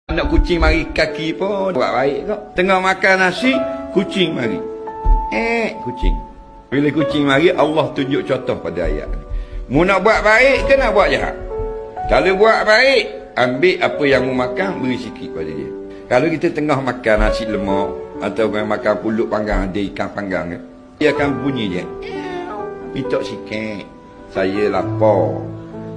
Nak kucing mari kaki pun buat baik kok. Tengah makan nasi, kucing mari. Kucing. Bila kucing mari, Allah tunjuk contoh pada ayat ni. Mu nak buat baik ke nak buat jahat? Kalau buat baik, ambil apa yang mu makan, beri sikit pada dia. Kalau kita tengah makan nasi lemak atau makan pulut panggang, ada ikan panggang, dia akan bunyi dia. Pitok sikit. Saya lapar.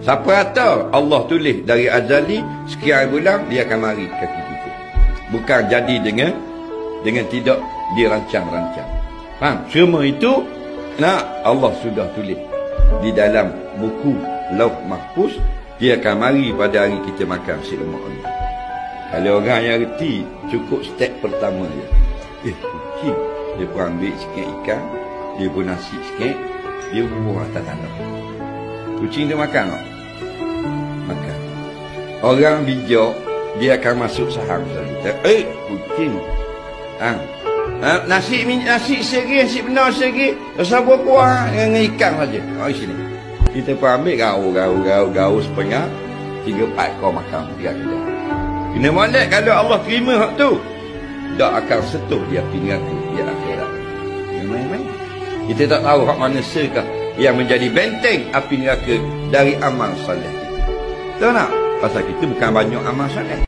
Siapa kata Allah tulis dari azali sekian bulan dia akan mari kaki kita. Bukan jadi dengan tidak dirancang-rancang. Faham? Semua itu Allah sudah tulis di dalam buku Lauh Mahfuz. Dia akan mari pada hari kita makan nasi lemak ni. Kalau orang yang reti, cukup step pertama dia. Kucing. Dia pun ambil sikit ikan, dia pun nasi sikit, dia buang atas tanah. Kucing dia makan tak? Makan. Orang bijak, dia akan masuk saham. Kucing. Nasi segi, nasi benar segi. Rasa buah dengan ikan saja. Sini. Kita pun ambil gaul setengah. 3-4 ekor makan. 3 kita. Kena molek kalau Allah terima hak tu. Tak akan sentuh dia pingganku di akhirat. Main-main. Kita tak tahu hak mana sekah yang menjadi benteng api neraka dari amal soleh kita. Tahu tak? Pasal kita bukan banyak amal soleh.